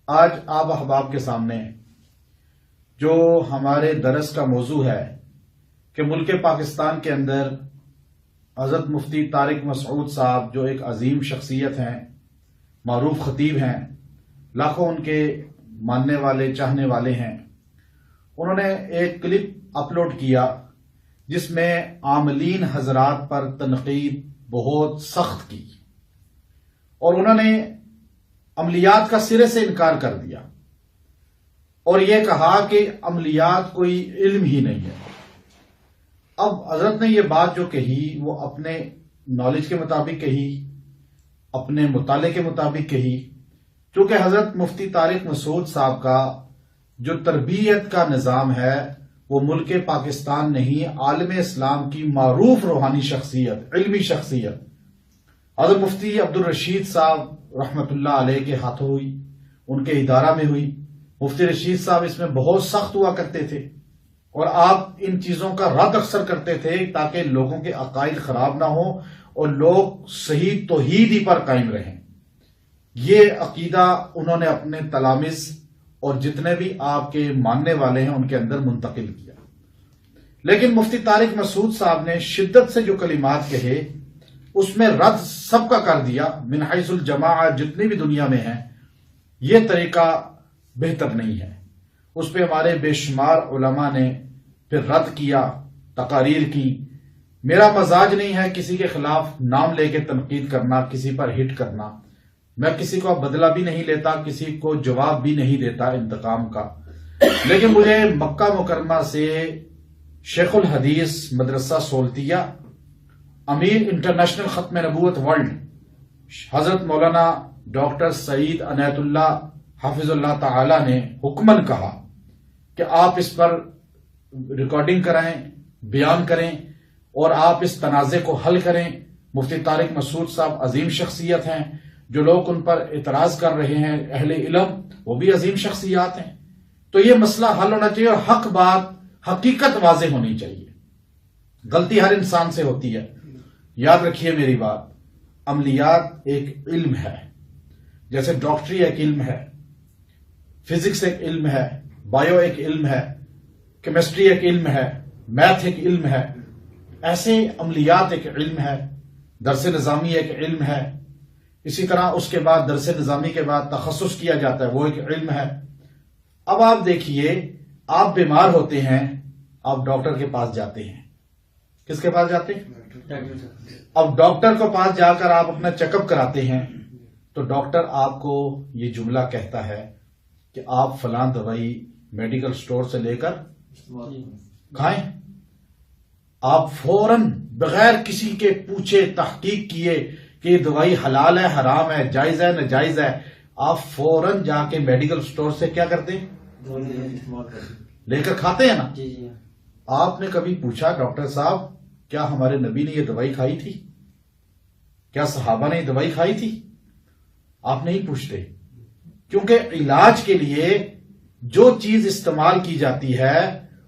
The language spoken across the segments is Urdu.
آج آپ احباب کے سامنے جو ہمارے درس کا موضوع ہے کہ ملک پاکستان کے اندر حضرت مفتی طارق مسعود صاحب جو ایک عظیم شخصیت ہیں، معروف خطیب ہیں، لاکھوں ان کے ماننے والے چاہنے والے ہیں، انہوں نے ایک کلپ اپلوڈ کیا جس میں عاملین حضرات پر تنقید بہت سخت کی اور انہوں نے عملیات کا سرے سے انکار کر دیا اور یہ کہا کہ عملیات کوئی علم ہی نہیں ہے۔ اب حضرت نے یہ بات جو کہی وہ اپنے نالج کے مطابق کہی، اپنے مطالعے کے مطابق کہی، چونکہ حضرت مفتی طارق مسعود صاحب کا جو تربیت کا نظام ہے وہ ملک پاکستان نہیں، عالم اسلام کی معروف روحانی شخصیت، علمی شخصیت حضرت مفتی عبدالرشید صاحب رحمت اللہ علیہ کے ہاتھوں ہوئی، ان کے ادارہ میں ہوئی۔ مفتی رشید صاحب اس میں بہت سخت ہوا کرتے تھے اور آپ ان چیزوں کا رد اکثر کرتے تھے تاکہ لوگوں کے عقائد خراب نہ ہوں اور لوگ صحیح توحید ہی پر قائم رہیں۔ یہ عقیدہ انہوں نے اپنے تلامذ اور جتنے بھی آپ کے ماننے والے ہیں ان کے اندر منتقل کیا، لیکن مفتی طارق مسعود صاحب نے شدت سے جو کلمات کہے اس میں رد سب کا کر دیا، من حیث الجماعہ جتنی بھی دنیا میں ہیں۔ یہ طریقہ بہتر نہیں ہے۔ اس پہ ہمارے بے شمار علماء نے پھر رد کیا، تقاریر کی۔ میرا مزاج نہیں ہے کسی کے خلاف نام لے کے تنقید کرنا، کسی پر ہٹ کرنا۔ میں کسی کو بدلہ بھی نہیں لیتا، کسی کو جواب بھی نہیں دیتا انتقام کا، لیکن مجھے مکہ مکرمہ سے شیخ الحدیث مدرسہ سولتیہ، امیر انٹرنیشنل ختم نبوت ورلڈ حضرت مولانا ڈاکٹر سعید عنایت اللہ حافظ اللہ تعالی نے حکمن کہا کہ آپ اس پر ریکارڈنگ کرائیں، بیان کریں اور آپ اس تنازع کو حل کریں۔ مفتی طارق مسعود صاحب عظیم شخصیت ہیں، جو لوگ ان پر اعتراض کر رہے ہیں اہل علم وہ بھی عظیم شخصیات ہیں، تو یہ مسئلہ حل ہونا چاہیے اور حق بات، حقیقت واضح ہونی چاہیے۔ غلطی ہر انسان سے ہوتی ہے، یاد رکھیے میری بات۔ عملیات ایک علم ہے، جیسے ڈاکٹری ایک علم ہے، فزکس ایک علم ہے، بایو ایک علم ہے، کیمسٹری ایک علم ہے، میتھ ایک علم ہے، ایسے عملیات ایک علم ہے، درس نظامی ایک علم ہے، اسی طرح اس کے بعد درس نظامی کے بعد تخصص کیا جاتا ہے، وہ ایک علم ہے۔ اب آپ دیکھیے، آپ بیمار ہوتے ہیں، آپ ڈاکٹر کے پاس جاتے ہیں۔ کس کے پاس جاتے ہیں؟ اب ڈاکٹر کے پاس جا کر آپ اپنا چیک اپ کراتے ہیں تو ڈاکٹر آپ کو یہ جملہ کہتا ہے کہ آپ فلاں دوائی میڈیکل سٹور سے لے کر کھائیں۔ آپ فوراً بغیر کسی کے پوچھے تحقیق کیے کہ یہ دوائی حلال ہے حرام ہے جائز ہے ناجائز ہے، آپ فوراً جا کے میڈیکل سٹور سے کیا کرتے ہیں؟ لے کر کھاتے ہیں نا۔ آپ نے کبھی پوچھا ڈاکٹر صاحب کیا ہمارے نبی نے یہ دوائی کھائی تھی؟ کیا صحابہ نے یہ دوائی کھائی تھی؟ آپ نہیں پوچھتے، کیونکہ علاج کے لیے جو چیز استعمال کی جاتی ہے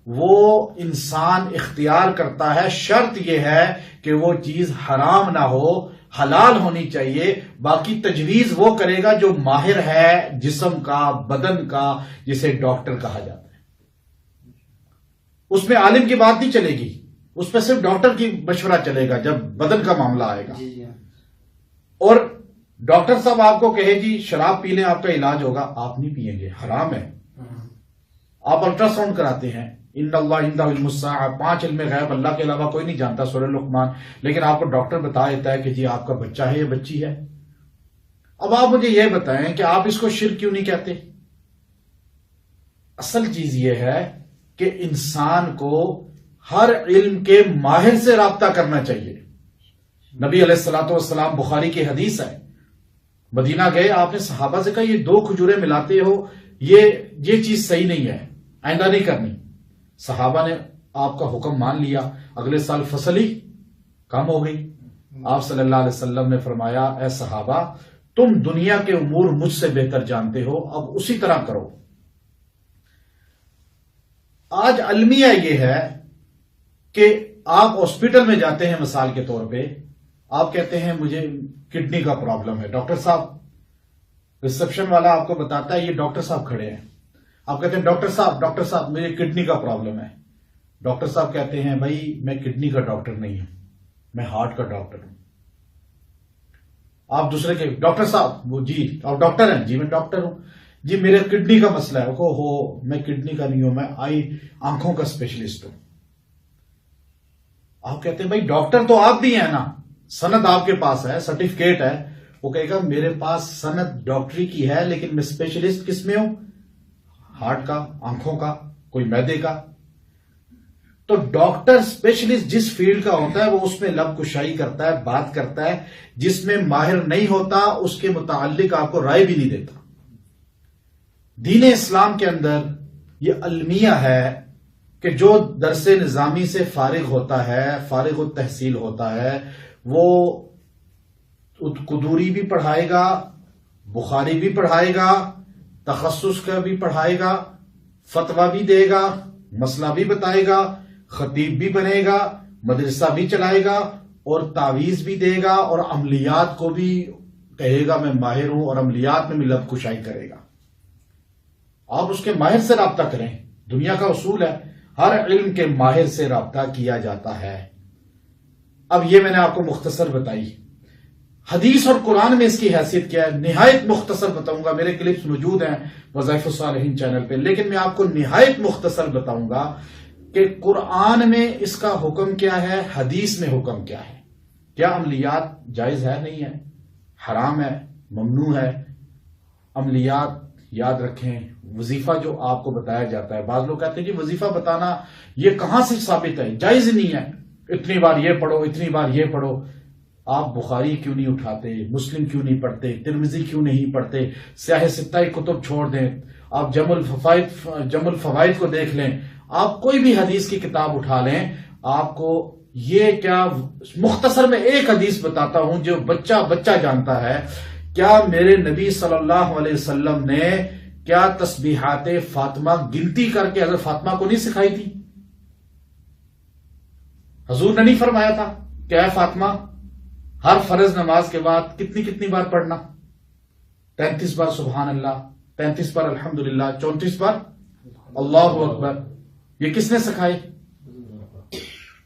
وہ انسان اختیار کرتا ہے، شرط یہ ہے کہ وہ چیز حرام نہ ہو، حلال ہونی چاہیے۔ باقی تجویز وہ کرے گا جو ماہر ہے جسم کا، بدن کا، جسے ڈاکٹر کہا جاتا ہے۔ اس میں عالم کی بات نہیں چلے گی، اس پہ صرف ڈاکٹر کی مشورہ چلے گا جب بدن کا معاملہ آئے گا۔ اور ڈاکٹر صاحب آپ کو کہے جی شراب پی لیں آپ کا علاج ہوگا، آپ نہیں پیئیں گے، حرام ہے۔ آپ الٹرا ساؤنڈ کراتے ہیں، ان اللہ عنده علم الساعہ، 5 علم غیب اللہ کے علاوہ کوئی نہیں جانتا، سورہ لقمان، لیکن آپ کو ڈاکٹر بتا دیتا ہے کہ جی آپ کا بچہ ہے یا بچی ہے۔ اب آپ مجھے یہ بتائیں کہ آپ اس کو شرک کیوں نہیں کہتے؟ اصل چیز یہ ہے کہ انسان کو ہر علم کے ماہر سے رابطہ کرنا چاہیے۔ نبی علیہ الصلوۃ والسلام، بخاری کی حدیث ہے، مدینہ گئے، آپ نے صحابہ سے کہا یہ 2 کھجوریں ملاتے ہو، یہ چیز صحیح نہیں ہے، آئندہ نہیں کرنی۔ صحابہ نے آپ کا حکم مان لیا، اگلے سال فصل ہی کم ہو گئی۔ آپ صلی اللہ علیہ وسلم نے فرمایا اے صحابہ تم دنیا کے امور مجھ سے بہتر جانتے ہو، اب اسی طرح کرو۔ آج المیہ یہ ہے کہ آپ ہاسپٹل میں جاتے ہیں، مثال کے طور پہ آپ کہتے ہیں مجھے کڈنی کا پرابلم ہے، ڈاکٹر صاحب ریسپشن والا آپ کو بتاتا ہے یہ ڈاکٹر صاحب کھڑے ہیں. آپ کہتے ہیں ڈاکٹر صاحب مجھے کڈنی کا پرابلم ہے. ڈاکٹر صاحب کہتے ہیں بھائی میں کڈنی کا ڈاکٹر نہیں ہوں, میں ہارٹ کا ڈاکٹر ہوں. آپ دوسرے کے ڈاکٹر صاحب, وہ جی آپ ڈاکٹر ہیں؟ جی میں ڈاکٹر ہوں. جی میرے کڈنی کا مسئلہ ہے. میں کڈنی کا نہیں ہوں, میں آنکھوں کا اسپیشلسٹ ہوں. آپ کہتے ہیں بھائی ڈاکٹر تو آپ بھی ہیں نا, سند آپ کے پاس ہے, سرٹیفکیٹ ہے. وہ کہے گا میرے پاس سند ڈاکٹری کی ہے لیکن میں اسپیشلسٹ کس میں ہوں؟ ہارٹ کا, آنکھوں کا, کوئی معدے کا. تو ڈاکٹر اسپیشلسٹ جس فیلڈ کا ہوتا ہے وہ اس میں لب کشائی کرتا ہے, بات کرتا ہے. جس میں ماہر نہیں ہوتا اس کے متعلق آپ کو رائے بھی نہیں دیتا. دین اسلام کے اندر یہ المیہ ہے کہ جو درس نظامی سے فارغ ہوتا ہے, فارغ التحصیل ہوتا ہے, وہ قدوری بھی پڑھائے گا, بخاری بھی پڑھائے گا, تخصص کا بھی پڑھائے گا, فتویٰ بھی دے گا, مسئلہ بھی بتائے گا, خطیب بھی بنے گا, مدرسہ بھی چلائے گا, اور تعویذ بھی دے گا, اور عملیات کو بھی کہے گا میں ماہر ہوں, اور عملیات میں بھی لب کشائی کرے گا. آپ اس کے ماہر سے رابطہ کریں. دنیا کا اصول ہے ہر علم کے ماہر سے رابطہ کیا جاتا ہے. اب یہ میں نے آپ کو مختصر بتائی. حدیث اور قرآن میں اس کی حیثیت کیا ہے نہایت مختصر بتاؤں گا. میرے کلپس موجود ہیں وظائف الصالحین چینل پہ, لیکن میں آپ کو نہایت مختصر بتاؤں گا کہ قرآن میں اس کا حکم کیا ہے, حدیث میں حکم کیا ہے. کیا عملیات جائز ہے, نہیں ہے, حرام ہے, ممنوع ہے. عملیات یاد رکھیں, وظیفہ جو آپ کو بتایا جاتا ہے, بعض لوگ کہتے ہیں کہ وظیفہ بتانا یہ کہاں سے ثابت ہے, جائز نہیں ہے, اتنی بار یہ پڑھو, اتنی بار یہ پڑھو. آپ بخاری کیوں نہیں اٹھاتے, مسلم کیوں نہیں پڑھتے, ترمذی کیوں نہیں پڑھتے, سیاہ ستہ کتب چھوڑ دیں, آپ جم الفوائد کو دیکھ لیں, آپ کوئی بھی حدیث کی کتاب اٹھا لیں. آپ کو یہ کیا مختصر میں ایک حدیث بتاتا ہوں جو بچہ جانتا ہے. کیا میرے نبی صلی اللہ علیہ وسلم نے کیا تسبیحات فاطمہ گنتی کر کے حضرت فاطمہ کو نہیں سکھائی تھی؟ حضور نے نہیں فرمایا تھا کہ اے فاطمہ ہر فرض نماز کے بعد کتنی بار پڑھنا؟ 33 بار سبحان اللہ, 33 بار الحمدللہ, 34 بار اللہ اکبر. یہ کس نے سکھائے؟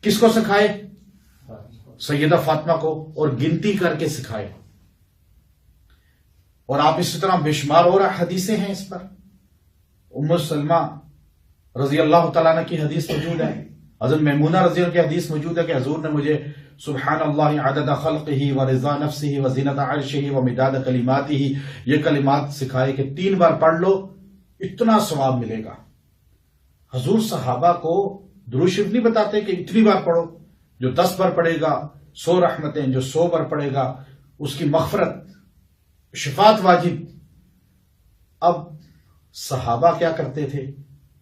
کس کو سکھائے؟ سیدہ فاطمہ کو, اور گنتی کر کے سکھائے. اور آپ اسی طرح بے شمار اور حدیثیں ہیں اس پر. ام سلمہ رضی اللہ تعالیٰ عنہ کی حدیث موجود ہے, حضرت میمونہ رضی اللہ کی حدیث موجود ہے کہ حضور نے مجھے سبحان اللہ عدد خلقہ و رضا نفسہ و زینت عرشہ و مداد کلماتہ یہ کلمات سکھائے کہ 3 بار پڑھ لو اتنا ثواب ملے گا. حضور صحابہ کو درود شریف نہیں بتاتے کہ اتنی بار پڑھو, جو 10 بار پڑھے گا 100 رحمتیں, جو 100 بار پڑھے گا اس کی مغفرت, شفاعت واجب. اب صحابہ کیا کرتے تھے؟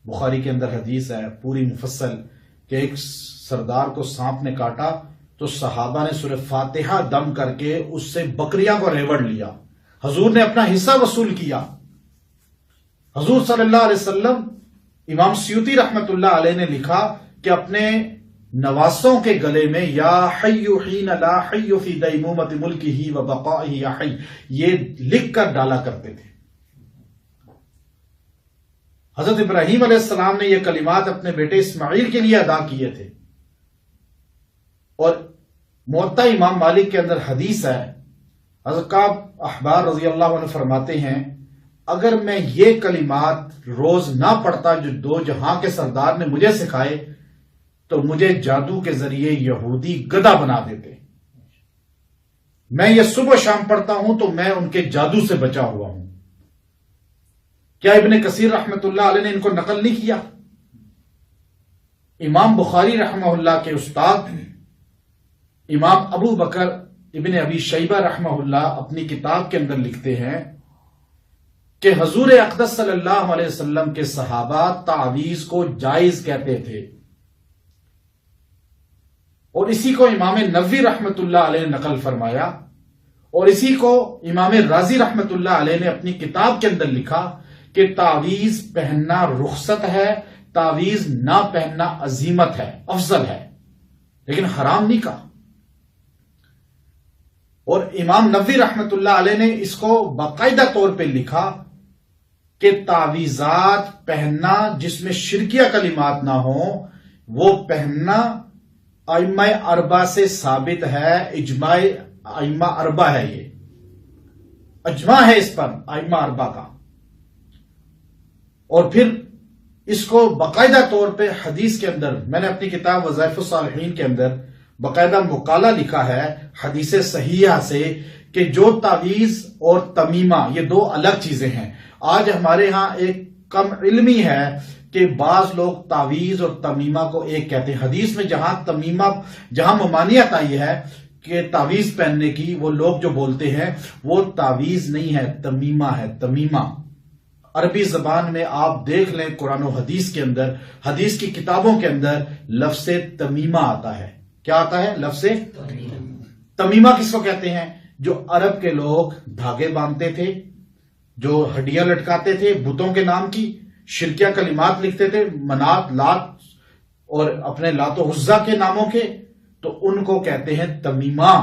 بخاری کے اندر حدیث ہے پوری مفصل کہ ایک سردار کو سانپ نے کاٹا تو صحابہ نے سورہ فاتحہ دم کر کے اس سے بکریاں کو ریوڑ لیا. حضور نے اپنا حصہ وصول کیا. حضور صلی اللہ علیہ وسلم, امام سیوطی رحمت اللہ علیہ نے لکھا کہ اپنے نواسوں کے گلے میں یا حی حین لا حی فی دیمومت ملکہ و بقائہ یا حی یہ لکھ کر ڈالا کرتے تھے. حضرت ابراہیم علیہ السلام نے یہ کلمات اپنے بیٹے اسماعیل کے لیے ادا کیے تھے. اور موطا امام مالک کے اندر حدیث ہے, حضرت کعب احبار رضی اللہ عنہ فرماتے ہیں اگر میں یہ کلمات روز نہ پڑھتا جو 2 جہاں کے سردار نے مجھے سکھائے تو مجھے جادو کے ذریعے یہودی گدھا بنا دیتے. میں یہ صبح شام پڑھتا ہوں تو میں ان کے جادو سے بچا ہوا ہوں. کیا ابن کثیر رحمت اللہ علیہ نے ان کو نقل نہیں کیا؟ امام بخاری رحمہ اللہ کے استاد امام ابو بکر ابن ابی شیبہ رحمہ اللہ اپنی کتاب کے اندر لکھتے ہیں کہ حضور اقدس صلی اللہ علیہ وسلم کے صحابہ تعویذ کو جائز کہتے تھے. اور اسی کو امام نووی رحمت اللہ علیہ نے نقل فرمایا, اور اسی کو امام رازی رحمت اللہ علیہ نے اپنی کتاب کے اندر لکھا کہ تعویذ پہننا رخصت ہے, تعویذ نہ پہننا عزیمت ہے, افضل ہے, لیکن حرام نہیں کہا. اور امام نووی رحمت اللہ علیہ نے اس کو باقاعدہ طور پہ لکھا کہ تعویذات پہننا جس میں شرکیہ کلمات نہ ہوں وہ پہننا ائمہ اربعہ سے ثابت ہے، اجماع ائمہ اربعہ ہے، یہ اجماع ہے اس پر ائمہ اربعہ کا۔ اور پھر اس کو باقاعدہ طور پہ حدیث کے اندر، میں نے اپنی کتاب وظائف الصالحین کے اندر باقاعدہ مقالہ لکھا ہے حدیث صحیحہ سے کہ جو تعویذ اور تمیمہ یہ دو الگ چیزیں ہیں۔ آج ہمارے ہاں ایک کم علمی ہے کہ بعض لوگ تعویذ اور تمیمہ کو ایک کہتے ہیں۔ حدیث میں جہاں ممانعت آئی ہے کہ تعویذ پہننے کی، وہ لوگ جو بولتے ہیں وہ تعویذ نہیں ہے، تمیمہ ہے، تمیمہ۔ عربی زبان میں آپ دیکھ لیں قرآن و حدیث کے اندر، حدیث کی کتابوں کے اندر لفظ تمیمہ آتا ہے۔ کیا آتا ہے؟ لفظ تمیمہ کس کو کہتے ہیں؟ جو عرب کے لوگ دھاگے باندھتے تھے، جو ہڈیاں لٹکاتے تھے بتوں کے نام کی، شرکیہ کلمات لکھتے تھے، منات، لات اور اپنے لات و عزا کے ناموں کے، تو ان کو کہتے ہیں تمیمہ۔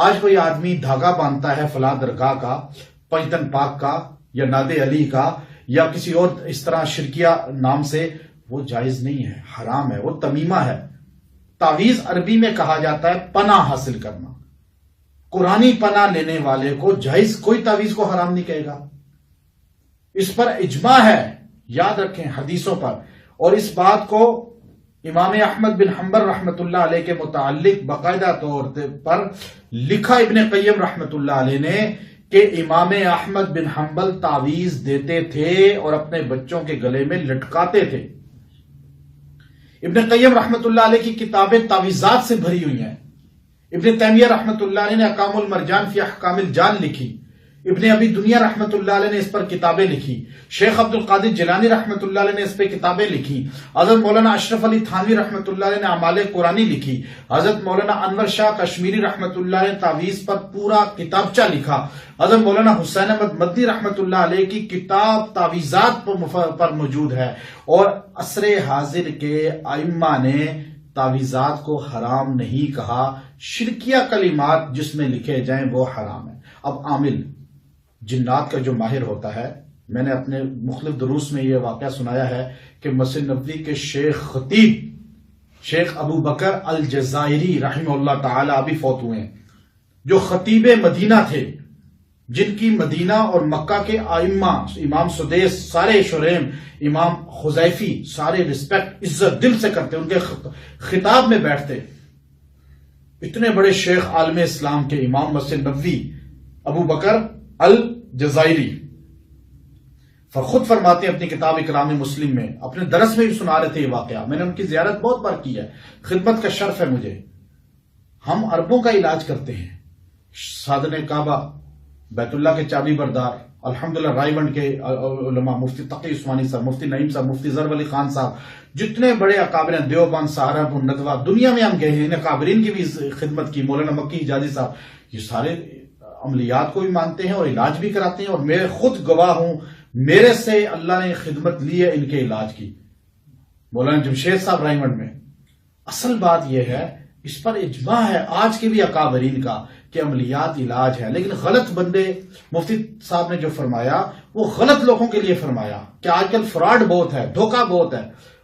آج کوئی آدمی دھاگا باندھتا ہے فلاں درگاہ کا، پنجتن پاک کا یا ناد علی کا یا کسی اور اس طرح شرکیہ نام سے، وہ جائز نہیں ہے، حرام ہے، وہ تمیمہ ہے۔ تعویذ عربی میں کہا جاتا ہے پناہ حاصل کرنا۔ قرآنی پناہ لینے والے کو جائز، کوئی تعویذ کو حرام نہیں کہے گا۔ اس پر اجماع ہے، یاد رکھیں حدیثوں پر۔ اور اس بات کو امام احمد بن حنبل رحمت اللہ علیہ کے متعلق باقاعدہ طور پر لکھا ابن قیم رحمت اللہ علیہ نے کہ امام احمد بن حنبل تعویذ دیتے تھے اور اپنے بچوں کے گلے میں لٹکاتے تھے۔ ابن قیم رحمت اللہ علیہ کی کتابیں تعویذات سے بھری ہوئی ہیں۔ ابن تیمیہ رحمت اللہ علیہ نے احکام المرجان فی احکام الجان لکھی۔ ابن ابی دنیا رحمت اللہ علیہ نے اس پر کتابیں لکھی۔ شیخ عبد القادر جیلانی رحمت اللہ علیہ نے اس پہ کتابیں لکھی۔ حضرت مولانا اشرف علی تھانوی رحمت اللہ علیہ نے اعمال قرآنی لکھی۔ حضرت مولانا انور شاہ کشمیری رحمت اللہ علیہ نے تعویذ پر پورا کتابچہ لکھا۔ حضرت مولانا حسین احمد مدنی رحمت اللہ علیہ کی کتاب تعویذات پر موجود ہے۔ اور عصر حاضر کے ائمہ نے تعویذات کو حرام نہیں کہا، شرکیہ کلمات جس میں لکھے جائیں وہ حرام ہے۔ اب عامل جنات کا جو ماہر ہوتا ہے، میں نے اپنے مختلف دروس میں یہ واقعہ سنایا ہے کہ مسجد نبوی کے شیخ خطیب شیخ ابو بکر الجزائری رحمہ اللہ تعالی ابھی فوت ہوئے ہیں، جو خطیب مدینہ تھے، جن کی مدینہ اور مکہ کے ائمہ، امام سدیس، سارے شریم، امام خزیفی، سارے رسپیکٹ، عزت دل سے کرتے، ان کے خطاب میں بیٹھتے۔ اتنے بڑے شیخ عالم اسلام کے امام مسجد نبوی ابو بکر الجزائری خود فرماتے ہیں اپنی کتاب اکرام مسلم میں، اپنے درس میں بھی سنا رہے تھے یہ واقعہ۔ میں نے ان کی زیارت بہت بار کی ہے، خدمت کا شرف ہے مجھے۔ ہم عربوں کا علاج کرتے ہیں، سادن کعبہ، بیت اللہ کے چابی بردار، الحمدللہ رائے ونڈ کے علماء، مفتی تقی عثمانی صاحب، مفتی نعیم صاحب، مفتی ظفر علی خان صاحب، جتنے بڑے اکابر ہیں، دیوبند، سہارنپور، ندوہ، دنیا میں ہم گئے ہیں، ان اکابرین کی بھی خدمت کی، مولانا مکی حجازی صاحب، یہ سارے عملیات کو بھی مانتے ہیں اور علاج بھی کراتے ہیں، اور میں خود گواہ ہوں، میرے سے اللہ نے خدمت لی ہے ان کے علاج کی، مولانا جمشید صاحب رائے ونڈ میں۔ اصل بات یہ ہے، اس پر اجماع ہے آج کے بھی اکابرین کا کہ عملیات علاج ہے، لیکن غلط بندے، مفتی صاحب نے جو فرمایا وہ غلط لوگوں کے لیے فرمایا کہ آج کل فراڈ بہت ہے، دھوکہ بہت ہے،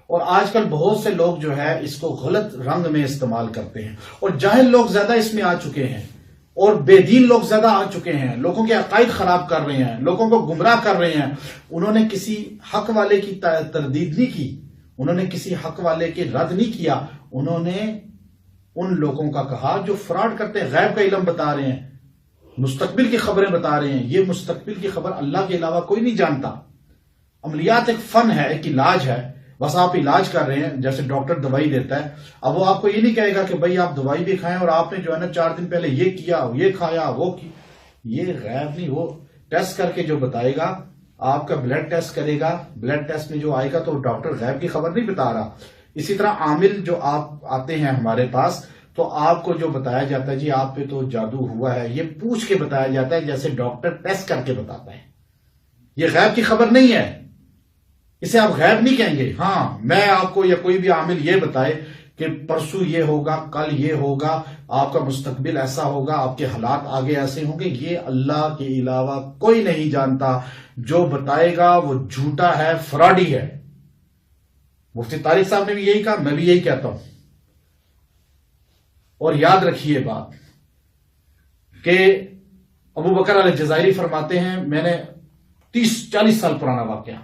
اور آج کل بہت سے لوگ جو ہے اس کو غلط رنگ میں استعمال کرتے ہیں، اور جاہل لوگ زیادہ اس میں آ چکے ہیں، اور بے دین لوگ زیادہ آ چکے ہیں، لوگوں کے عقائد خراب کر رہے ہیں، لوگوں کو گمراہ کر رہے ہیں۔ انہوں نے کسی حق والے کی تردید نہیں کی، انہوں نے کسی حق والے کے رد نہیں کیا، انہوں نے ان لوگوں کا کہا جو فراڈ کرتے ہیں، غیب کا علم بتا رہے ہیں، مستقبل کی خبریں بتا رہے ہیں۔ یہ مستقبل کی خبر اللہ کے علاوہ کوئی نہیں جانتا۔ عملیات ایک فن ہے، ایک علاج ہے، بس آپ علاج کر رہے ہیں، جیسے ڈاکٹر دوائی دیتا ہے، اب وہ آپ کو یہ نہیں کہے گا کہ بھائی آپ دوائی بھی کھائیں اور آپ نے جو ہے نا 4 دن پہلے یہ کیا، یہ کھایا، وہ کی، یہ غیب نہیں، وہ ٹیسٹ کر کے جو بتائے گا، آپ کا بلڈ ٹیسٹ کرے گا، بلڈ ٹیسٹ میں جو آئے گا تو ڈاکٹر غیب کی خبر نہیں بتا رہا۔ اسی طرح عامل جو آپ آتے ہیں ہمارے پاس تو آپ کو جو بتایا جاتا ہے جی آپ پہ تو جادو ہوا ہے، یہ پوچھ کے بتایا جاتا ہے جیسے ڈاکٹر ٹیسٹ کر کے بتاتا ہے۔ یہ غیب کی خبر نہیں ہے، اسے آپ غیب نہیں کہیں گے۔ ہاں میں آپ کو یا کوئی بھی عامل یہ بتائے کہ پرسوں یہ ہوگا، کل یہ ہوگا، آپ کا مستقبل ایسا ہوگا، آپ کے حالات آگے ایسے ہوں گے، یہ اللہ کے علاوہ کوئی نہیں جانتا. جو بتائے گا وہ جھوٹا ہے، فراڈی ہے. مفتی طارق صاحب نے بھی یہی کہا، میں بھی یہی کہتا ہوں. اور یاد رکھیے بات کہ ابو بکر الجزائری فرماتے ہیں، میں نے 30-40 سال پرانا واقعہ،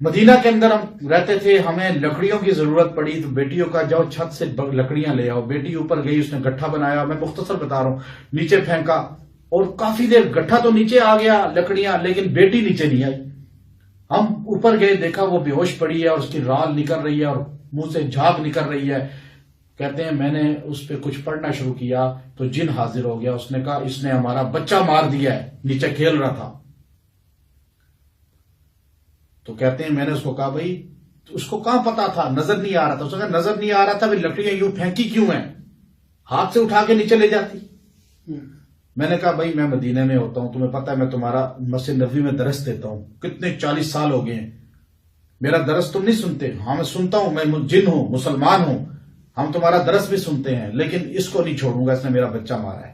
مدینہ کے اندر ہم رہتے تھے، ہمیں لکڑیوں کی ضرورت پڑی تو بیٹیوں کا جاؤ چھت سے لکڑیاں لے آؤ. بیٹی اوپر گئی، اس نے گٹھا بنایا، میں مختصر بتا رہا ہوں، نیچے پھینکا اور کافی دیر گٹھا تو نیچے آ گیا لکڑیاں، لیکن بیٹی نیچے نہیں آئی. ہم اوپر گئے، دیکھا وہ بے ہوش پڑی ہے اور اس کی رال نکل رہی ہے اور منہ سے جھاگ نکل رہی ہے. کہتے ہیں میں نے اس پہ کچھ پڑھنا شروع کیا تو جن حاضر ہو گیا. اس نے کہا اس نے ہمارا بچہ مار دیا ہے، نیچے کھیل رہا تھا. تو کہتے ہیں میں نے اس کو کہا بھائی اس کو کہاں پتا تھا، نظر نہیں آ رہا تھا. اس نے کہا نظر نہیں آ رہا تھا، بھائی لکڑیاں یوں پھینکی کیوں ہیں، ہاتھ سے اٹھا کے نیچے لے جاتی. میں نے کہا بھائی میں مدینے میں ہوتا ہوں، تمہیں پتا ہے میں تمہارا مسجد نبوی میں درس دیتا ہوں، کتنے 40 سال ہو گئے ہیں، میرا درس تم نہیں سنتے. ہاں میں سنتا ہوں، میں جن ہوں، مسلمان ہوں، ہم تمہارا درس بھی سنتے ہیں، لیکن اس کو نہیں چھوڑوں گا، اس نے میرا بچہ مارا ہے.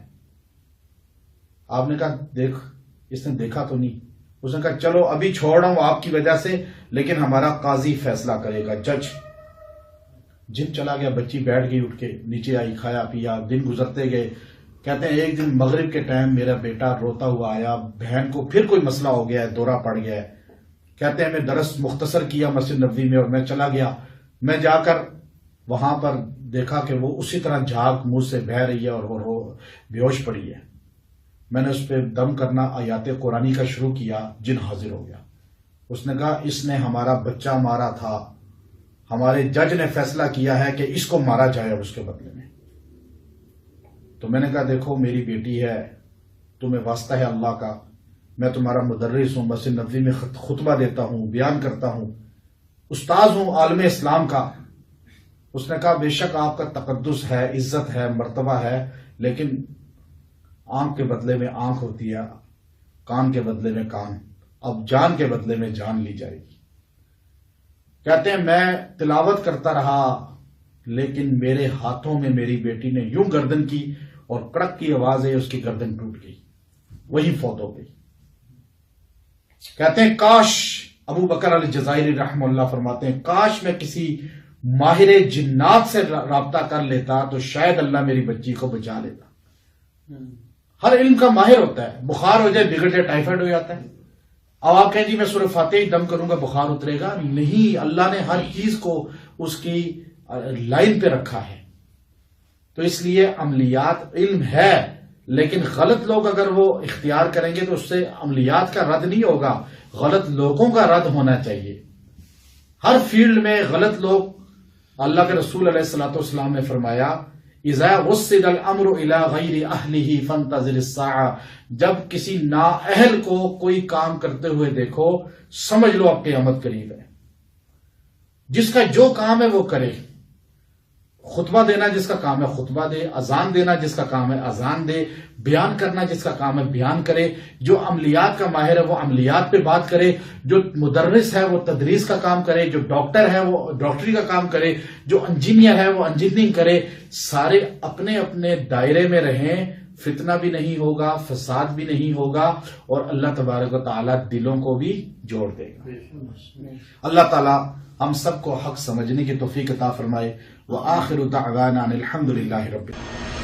آپ نے کہا دیکھ اس نے دیکھا تو نہیں. اس نے کہا چلو ابھی چھوڑ رہا ہوں آپ کی وجہ سے، لیکن ہمارا قاضی فیصلہ کرے گا، جج. جن چلا گیا، بچی بیٹھ گئی، اٹھ کے نیچے آئی، کھایا پیا، دن گزرتے گئے. کہتے ہیں ایک دن مغرب کے ٹائم میرا بیٹا روتا ہوا آیا، بہن کو پھر کوئی مسئلہ ہو گیا ہے، دورہ پڑ گیا ہے. کہتے ہیں میں درس مختصر کیا مسجد نبوی میں اور میں چلا گیا. میں جا کر وہاں پر دیکھا کہ وہ اسی طرح جھاگ منہ سے بہہ رہی ہے اور وہ بے ہوش پڑی ہے. میں نے اس پہ دم کرنا آیات قرآنی کا شروع کیا، جن حاضر ہو گیا. اس نے کہا اس نے ہمارا بچہ مارا تھا، ہمارے جج نے فیصلہ کیا ہے کہ اس کو مارا جائے اب اس کے بدلے میں. تو میں نے کہا دیکھو میری بیٹی ہے، تمہیں واسطہ ہے اللہ کا، میں تمہارا مدرس ہوں، مسجد نبوی میں خطبہ دیتا ہوں، بیان کرتا ہوں، استاذ ہوں عالم اسلام کا. اس نے کہا بے شک آپ کا تقدس ہے، عزت ہے، مرتبہ ہے، لیکن آنکھ کے بدلے میں آنکھ ہوتی ہے، کان کے بدلے میں کان، اب جان کے بدلے میں جان لی جائے گی. کہتے ہیں میں تلاوت کرتا رہا، لیکن میرے ہاتھوں میں میری بیٹی نے یوں گردن کی اور کڑک کی آواز ہے، اس کی گردن ٹوٹ گئی، وہی فوت ہو گئی. کہتے ہیں کاش، ابو بکر الجزائری رحمہ اللہ فرماتے ہیں کاش میں کسی ماہر جنات سے رابطہ کر لیتا تو شاید اللہ میری بچی کو بچا لیتا. ہر علم کا ماہر ہوتا ہے، بخار ہو جائے بگڑ جائے ٹائیفائڈ ہو جاتا ہے. اب آپ کہیں جی میں سورہ فاتحہ ہی دم کروں گا بخار اترے گا، نہیں، اللہ نے ہر چیز کو اس کی لائن پہ رکھا ہے. تو اس لیے عملیات علم ہے، لیکن غلط لوگ اگر وہ اختیار کریں گے تو اس سے عملیات کا رد نہیں ہوگا، غلط لوگوں کا رد ہونا چاہیے. ہر فیلڈ میں غلط لوگ، اللہ کے رسول علیہ الصلوۃ والسلام نے فرمایا اذا وصل الامر الى غیر اہلہ فانتظر الساعہ، جب کسی نااہل کو کوئی کام کرتے ہوئے دیکھو سمجھ لو اب قیامت قریب ہے. جس کا جو کام ہے وہ کرے، خطبہ دینا جس کا کام ہے خطبہ دے، اذان دینا جس کا کام ہے اذان دے، بیان کرنا جس کا کام ہے بیان کرے. جو عملیات کا ماہر ہے وہ عملیات پہ بات کرے، جو مدرس ہے وہ تدریس کا کام کرے، جو ڈاکٹر ہے وہ ڈاکٹری کا کام کرے، جو انجینئر ہے وہ انجینئرنگ کرے. سارے اپنے اپنے دائرے میں رہیں، فتنہ بھی نہیں ہوگا، فساد بھی نہیں ہوگا، اور اللہ تبارک و تعالیٰ دلوں کو بھی جوڑ دے گا. اللہ تعالیٰ ہم سب کو حق سمجھنے کی توفیق عطا فرمائے. وآخر دعوانا الحمد للہ رب العالمین.